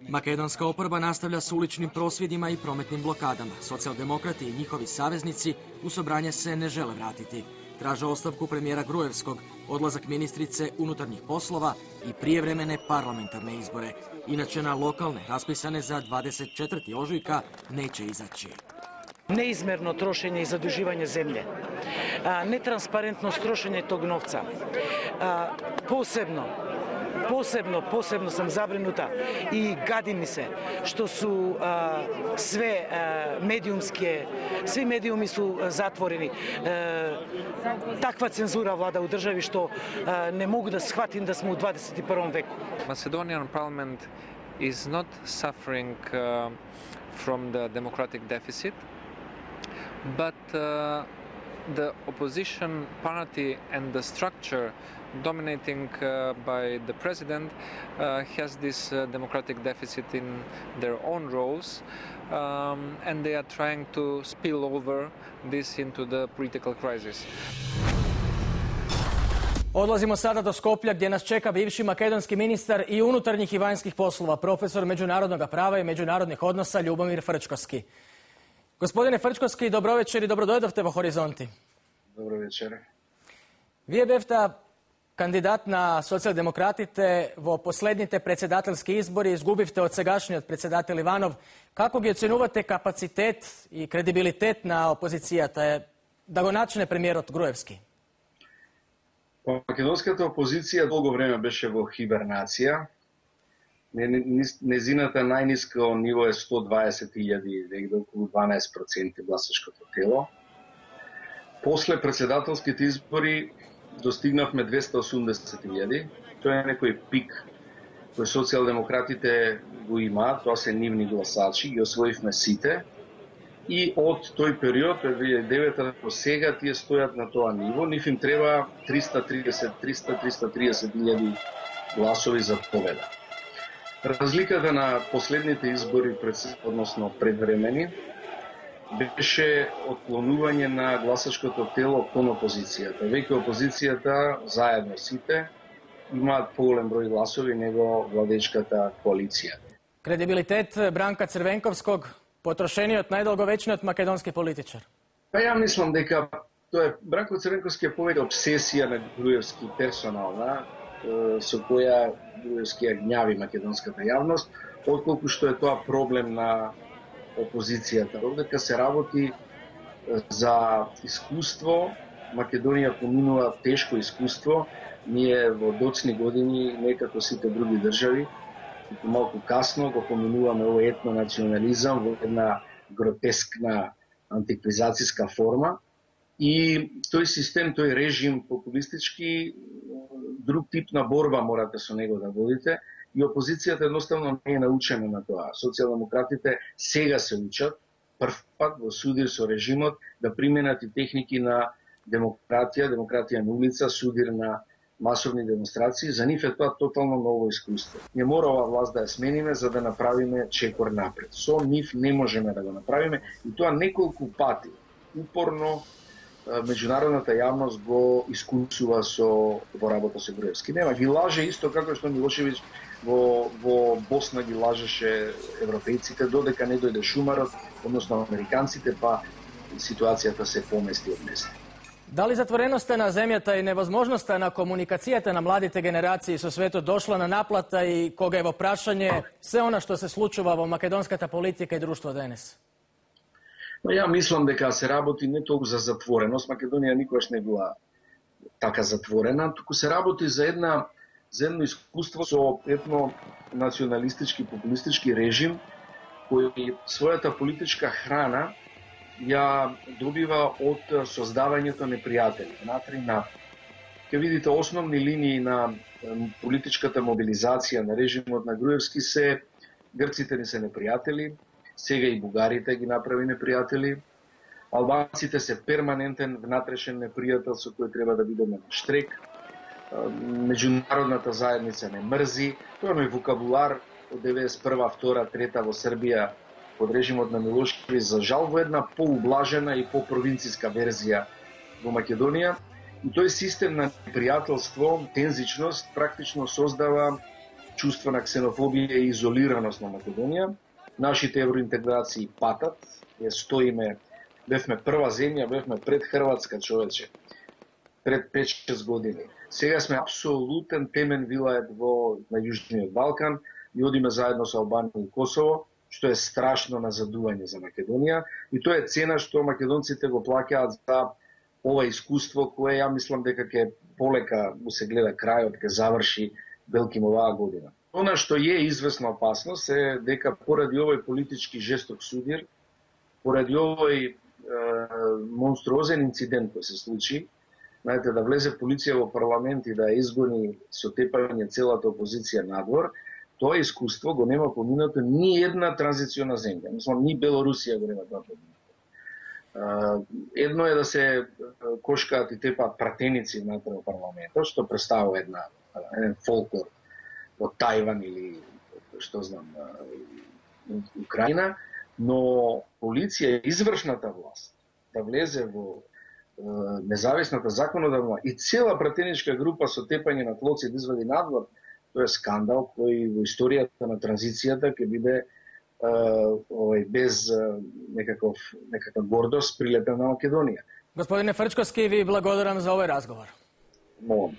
Makedonska oporba nastavlja s uličnim prosvjedima i prometnim blokadama. Socijaldemokrati i njihovi saveznici u Sobranje se ne žele vratiti. Traže ostavku premijera Gruevskog, odlazak ministrice unutarnjih poslova i prijevremene parlamentarne izbore. Inače na lokalne, raspisane za 24. ožujka, neće izaći. Neizmerno trošenje i zaduživanje zemlje, netransparentnost trošenja tog novca, posebno sam zabrinuta i gadi mi se što su svi medijumi su zatvoreni. Takva cenzura vlada u državi što ne mogu da shvatim da smo u 21. veku. Macedonian parliament is not suffering from the democratic deficit, but the opposition party and the structure dominating by the president has this democratic deficit in their own roles, and they are trying to spill over this into the political crisis. Odlazimo sada do Skoplja gdje nas čeka bivši makedonski ministar i unutarnjih i vanjskih poslova, profesor međunarodnog prava i međunarodnih odnosa Ljubomir Frčkovski. Gospodine Frčkovski, dobro večer i dobrodojdovte v Horizonti. Dobro večer. Вие бевте кандидат на социјалдемократите во последните председателски избори, изгубивте од сегашниот председател Иванов. Како ги оценувате капацитет и кредибилитет на опозицијата да го начне премиерот Груевски? Македонската опозиција долго време беше во хибернација. Незината најниско ниво е 120.000, негде околу 12% гласачкото тело. После председателските избори достигнавме 280.000. Тоа е некој пик кој социјалдемократите го имаат, тоа се нивни гласачи, ги освоивме сите. И од тој период, од 2009 до сега, тие стојат на тоа ниво. Нив им треба 330.000 гласови за победа. Разликата на последните избори, односно предвремени, беше отклонување на гласачкото тело кон опозицијата. Веќе опозицијата, заедно сите, имаат поголем број гласови него владечката коалиција. Кредибилитет Бранка Црвенковскog, потрошениот најдолговечниот македонски политичар. Па ја мислам дека Бранко Црвенковски е повеќе обсесија на Груевски персонална, со која Груевски ја гњави македонската јавност, отколку што е тоа проблем на опозицијата. Овдека се работи за искуство. Македонија поминува тешко искуство. Ние во доцни години, не како сите други држави, малку касно го поминуваме овој етнонационализам во една гротескна антиквизацијска форма. И тој систем, тој режим популистички, друг тип на борба морате со него да водите. И опозицијата едноставно не е научена на тоа. Социјалдемократите сега се учат, прв пат во судир со режимот, да применат и техники на демократија на улица, судир на масовни демонстрации. За нив е тоа тотално ново искуство. Не мора ова власт да ја смениме за да направиме чекор напред. Со нив не можеме да го направиме и тоа неколку пати. Упорно меѓународната јавност го искусува во работа со Груевски. Нема, ги лаже исто како што Милошевиќ во Босна ги лажеше европејците, додека не дојде шумарот, односно американците, па ситуацијата се помести од место. Дали затвореноста на земјата и невозможноста на комуникацијата на младите генерации со светот дошла на наплата и кога е во прашање се она што се случува во македонската политика и друштво денес? Но ја мислам дека се работи не толку за затвореност. Македонија никогаш не била така затворена, туку се работи за едно искуство со етно-националистички, популистички режим, кој својата политичка храна ја добива од создавањето непријатели, внатре и напред. Ке видите основни линии на политичката мобилизација на режимот на Груевски се грците не се непријатели, сега и бугарите ги направи непријатели, албанците се перманентен внатрешен непријател со кој треба да бидеме на штрек, меѓународната заедница не мрзи, тоа е вокабулар од 91-а, 2-а, 3-та во Србија под режимот на Милошевиќ, за жал во една поублажена и попровинцијска верзија во Македонија. И тој систем на непријателство, тензичност, практично создава чувство на ксенофобија и изолираност на Македонија. Нашите евроинтеграции патат, ја стоиме, бевме прва земја, бевме пред Хрватска, човече, пред 5-6 години. Сега сме апсолутен темен вилает на Јужниот Балкан и одиме заедно со Албанија и Косово, што е страшно назадување за Македонија и тоа е цена што македонците го плаќаат за ова искуство кое ја мислам дека ќе полека му се гледа крајот, ќе заврши белким оваа година. Она што е известна опасност е дека поради овој политички жесток судир, поради овој монструозен инцидент кој се случи, знаете, да влезе полиција во парламент и да изгони со тепање целата опозиција надвор, тоа искуство го нема поминато ни една транзициона земја. Мислам, ни Белорусија го нема тоа поминато. Едно е да се кошкаат и тепаат пратеници внатре во парламентот, што представува еден фолклор од Тајван или, што знам, Украина, но полиција, извршната власт, да влезе во независната законодавна и цела пратеничка група со тепање на тлоци да извади надвор, тоа е скандал кој во историјата на транзицијата ќе биде без некаква гордост прилепен на Македонија. Господине Фрчковски, ви благодарам за овој разговор. Молам.